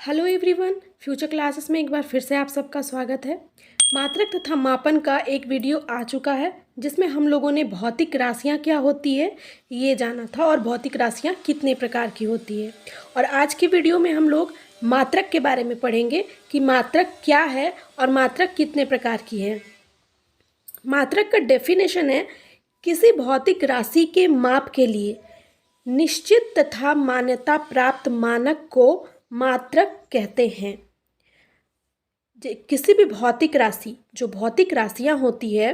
Hello everyone, future classes में एक बार फिर से आप सबका स्वागत है। मात्रक तथा मापन का एक वीडियो आ चुका है जिसमें हम लोगों ने भौतिक राशियां क्या होती है ये जाना था और भौतिक राशियां कितने प्रकार की होती है। और आज की वीडियो में हम लोग मात्रक के बारे में पढ़ेंगे कि मात्रक क्या है और मात्रक कितने प्रकार की है। मात्रक का डेफिनेशन है किसी भौतिक राशि के माप के लिए निश्चित तथा मान्यता प्राप्त मानक को मात्रक कहते हैं। किसी भी भौतिक राशि, जो भौतिक राशियां होती है,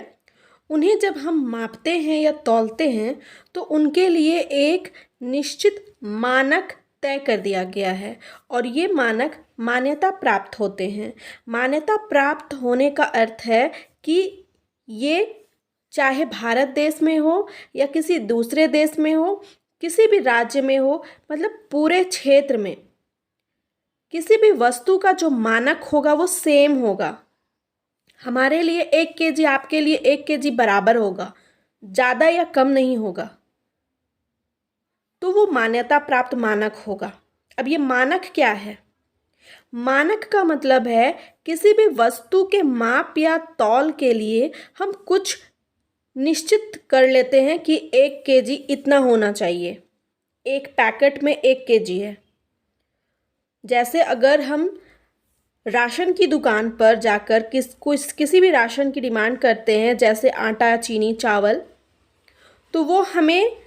उन्हें जब हम मापते हैं या तौलते हैं तो उनके लिए एक निश्चित मानक तय कर दिया गया है और ये मानक मान्यता प्राप्त होते हैं। मान्यता प्राप्त होने का अर्थ है कि ये चाहे भारत देश में हो या किसी दूसरे देश में हो, किसी भी राज्य में हो, मतलब पूरे क्षेत्र में किसी भी वस्तु का जो मानक होगा वो सेम होगा। हमारे लिए 1 kg, आपके लिए 1 kg बराबर होगा, ज़्यादा या कम नहीं होगा, तो वो मान्यता प्राप्त मानक होगा। अब ये मानक क्या है? मानक का मतलब है किसी भी वस्तु के माप या तौल के लिए हम कुछ निश्चित कर लेते हैं कि 1 kg इतना होना चाहिए। एक पैकेट में 1 kg है। जैसे अगर हम राशन की दुकान पर जाकर किसी भी राशन की डिमांड करते हैं, जैसे आटा, चीनी, चावल, तो वो हमें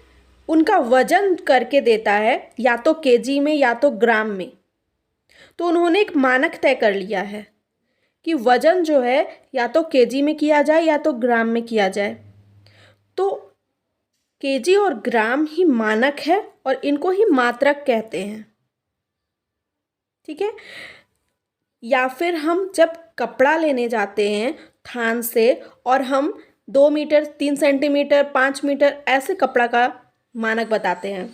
उनका वजन करके देता है, या तो केजी में या तो ग्राम में। तो उन्होंने एक मानक तय कर लिया है कि वजन जो है या तो केजी में किया जाए या तो ग्राम में किया जाए। तो केजी और ग्राम ही मानक है और इनको ही मात्रक कहते हैं। ठीक है। या फिर हम जब कपड़ा लेने जाते हैं थान से और हम 2 मीटर, 3 सेंटीमीटर, 5 मीटर ऐसे कपड़ा का मानक बताते हैं,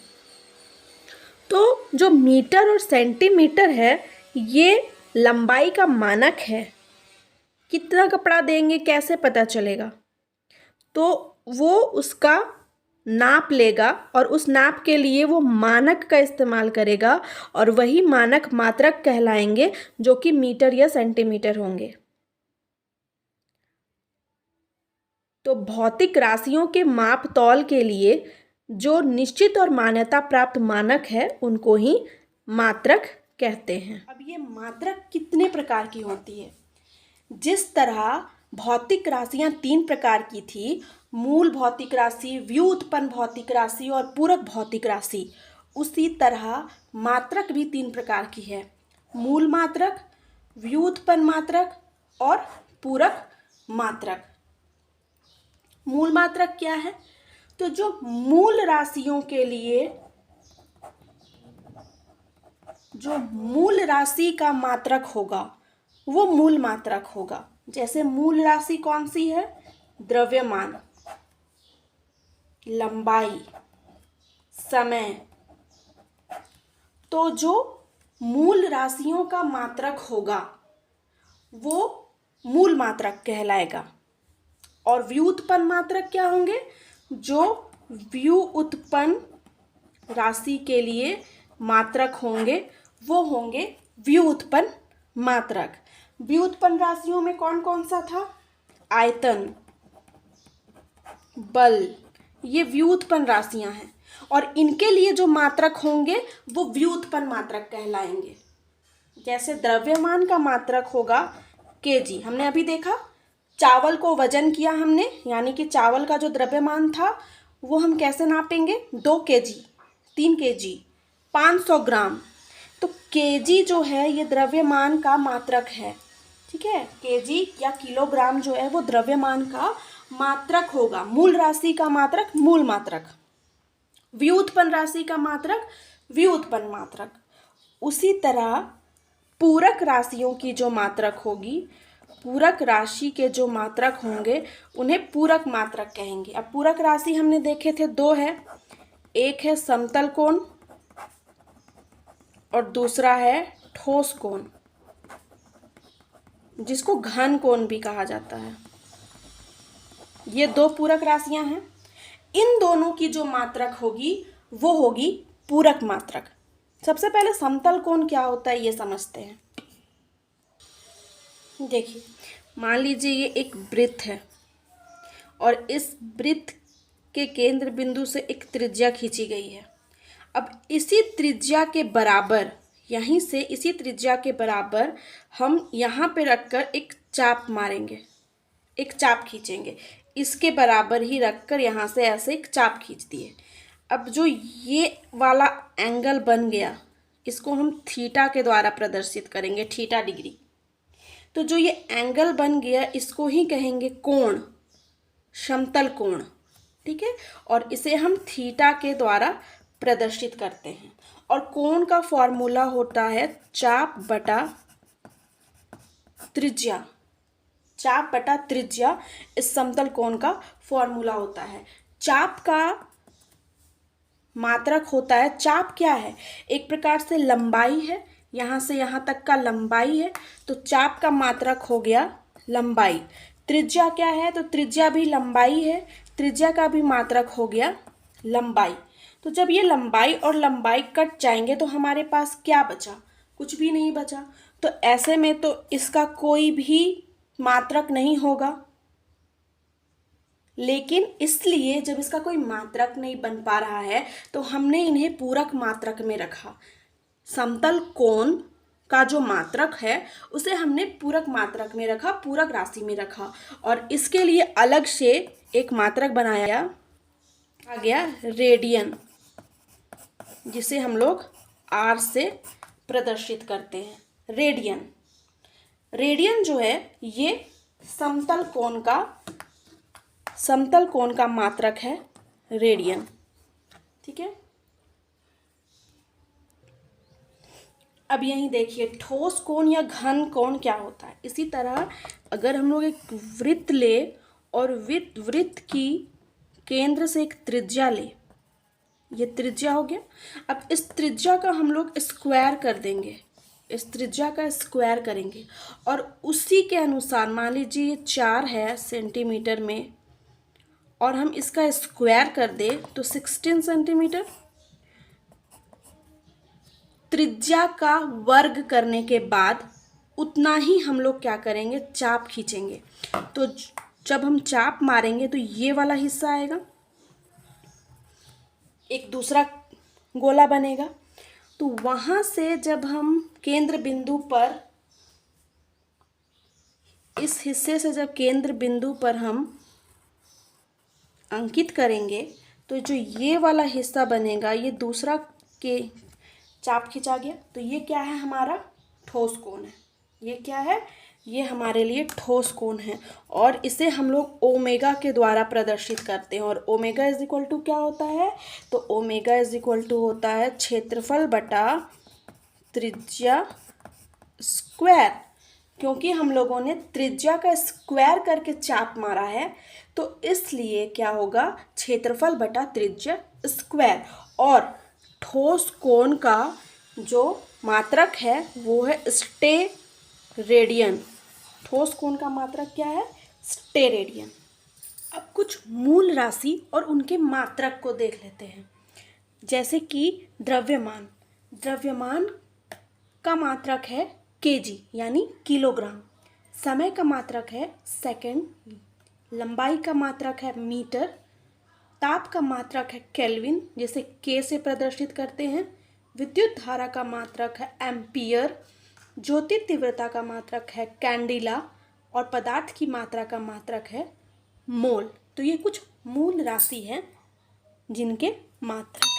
तो जो मीटर और सेंटीमीटर है ये लंबाई का मानक है। कितना कपड़ा देंगे कैसे पता चलेगा? तो वो उसका नाप लेगा और उस नाप के लिए वो मानक का इस्तेमाल करेगा और वही मानक मात्रक कहलाएंगे, जो कि मीटर या सेंटीमीटर होंगे। तो भौतिक राशियों के माप तौल के लिए जो निश्चित और मान्यता प्राप्त मानक है उनको ही मात्रक कहते हैं। अब ये मात्रक कितने प्रकार की होती है? जिस तरह भौतिक राशियां 3 प्रकार की थी, मूल भौतिक राशि, व्युत्पन्न भौतिक राशि और पूरक भौतिक राशि, उसी तरह मात्रक भी 3 प्रकार की है। मूल मात्रक, व्युत्पन्न मात्रक और पूरक मात्रक। मूल मात्रक क्या है? तो जो मूल राशियों के लिए जो मूल राशि का मात्रक होगा वो मूल मात्रक होगा। जैसे मूल राशि कौन सी है? द्रव्यमान, लंबाई, समय। तो जो मूल राशियों का मात्रक होगा वो मूल मात्रक कहलाएगा। और व्युत्पन्न मात्रक क्या होंगे? जो व्युत्पन्न राशि के लिए मात्रक होंगे वो होंगे व्युत्पन्न मात्रक। व्युत्पन्न राशियों में कौन कौन सा था? आयतन, बल, ये व्युत्पन्न राशियां हैं और इनके लिए जो मात्रक होंगे वो व्युत्पन्न मात्रक कहलाएंगे। जैसे द्रव्यमान का मात्रक होगा केजी। हमने अभी देखा, चावल को वजन किया हमने, यानी कि चावल का जो द्रव्यमान था वो हम कैसे नापेंगे? 2 kg, 3 kg, 500 ग्राम। तो केजी जो है ये द्रव्यमान का मात्रक है। ठीक है। केजी या किलोग्राम जो है वो द्रव्यमान का मात्रक होगा। मूल राशि का मात्रक मूल मात्रक, व्युत्पन्न राशि का मात्रक व्युत्पन्न मात्रक। उसी तरह पूरक राशियों की जो मात्रक होगी, पूरक राशि के जो मात्रक होंगे उन्हें पूरक मात्रक कहेंगे। अब पूरक राशि हमने देखे थे 2 है। एक है समतल कोण और दूसरा है ठोस कोण, जिसको घन कोण भी कहा जाता है। ये 2 पूरक राशियां हैं। इन दोनों की जो मात्रक होगी वो होगी पूरक मात्रक। सबसे पहले समतल कोण क्या होता है ये समझते हैं। देखिए, मान लीजिए ये एक वृत्त है और इस वृत्त के केंद्र बिंदु से एक त्रिज्या खींची गई है। अब इसी त्रिज्या के बराबर, यहीं से इसी त्रिज्या के बराबर हम यहाँ पे रखकर एक चाप मारेंगे, एक चाप खींचेंगे। इसके बराबर ही रखकर यहाँ से ऐसे एक चाप खींच दिए। अब जो ये वाला एंगल बन गया, इसको हम थीटा के द्वारा प्रदर्शित करेंगे, थीटा डिग्री। तो जो ये एंगल बन गया इसको ही कहेंगे कोण, समतल कोण, ठीक है। और इसे हम थीटा के द्वारा प्रदर्शित करते हैं। और कोण का फॉर्मूला होता है चाप बटा त्रिज्या। चाप बटा त्रिज्या इस समतल कोण का फॉर्मूला होता है। चाप का मात्रक होता है, चाप क्या है, एक प्रकार से लंबाई है, यहाँ से यहाँ तक का लंबाई है, तो चाप का मात्रक हो गया लंबाई। त्रिज्या क्या है, तो त्रिज्या भी लंबाई है, त्रिज्या का भी मात्रक हो गया लंबाई। तो जब ये लंबाई और लंबाई कट जाएंगे तो हमारे पास क्या बचा, कुछ भी नहीं बचा। तो ऐसे में तो इसका कोई भी मात्रक नहीं होगा, लेकिन इसलिए जब इसका कोई मात्रक नहीं बन पा रहा है तो हमने इन्हें पूरक मात्रक में रखा। समतल कोण का जो मात्रक है उसे हमने पूरक मात्रक में रखा, पूरक राशि में रखा। और इसके लिए अलग से एक मात्रक बनाया आ गया रेडियन, जिसे हम लोग आर से प्रदर्शित करते हैं। रेडियन, रेडियन जो है ये समतल कोण का मात्रक है, रेडियन, ठीक है। अब यहीं देखिए ठोस कोण या घन कोण क्या होता है। इसी तरह अगर हम लोग एक वृत्त ले और वृत्त की केंद्र से एक त्रिज्या ले, ये त्रिज्या हो गया। अब इस त्रिज्या का हम लोग स्क्वायर कर देंगे, इस त्रिज्या का स्क्वायर करेंगे और उसी के अनुसार मान लीजिए ये 4 है सेंटीमीटर में और हम इसका स्क्वायर कर दें तो 16 सेंटीमीटर। त्रिज्या का वर्ग करने के बाद उतना ही हम लोग क्या करेंगे, चाप खींचेंगे। तो जब हम चाप मारेंगे तो ये वाला हिस्सा आएगा, एक दूसरा गोला बनेगा। तो वहाँ से जब हम केंद्र बिंदु पर, इस हिस्से से जब केंद्र बिंदु पर हम अंकित करेंगे तो जो ये वाला हिस्सा बनेगा ये दूसरा के चाप खिंचा गया। तो ये क्या है, हमारा ठोस कोण है। ये क्या है, ये हमारे लिए ठोस कोण है और इसे हम लोग ओमेगा के द्वारा प्रदर्शित करते हैं। और ओमेगा इज इक्वल टू क्या होता है, तो ओमेगा इज इक्वल टू होता है क्षेत्रफल बटा त्रिज्या स्क्वायर। क्योंकि हम लोगों ने त्रिज्या का स्क्वायर करके चाप मारा है तो इसलिए क्या होगा, क्षेत्रफल बटा त्रिज्या स्क्वायर। और ठोस कोण का जो मात्रक है वो है स्टेरेडियन। ठोस कोण का मात्रक क्या है, स्टेरेडियन। अब कुछ मूल राशि और उनके मात्रक को देख लेते हैं। जैसे कि द्रव्यमान, द्रव्यमान का मात्रक है केजी यानी किलोग्राम। समय का मात्रक है सेकंड। लंबाई का मात्रक है मीटर। ताप का मात्रक है केल्विन, जिसे के से प्रदर्शित करते हैं। विद्युत धारा का मात्रक है एम्पियर। ज्योति तीव्रता का मात्रक है कैंडिला और पदार्थ की मात्रा का मात्रक है मोल। तो ये कुछ मूल राशि हैं जिनके मात्रक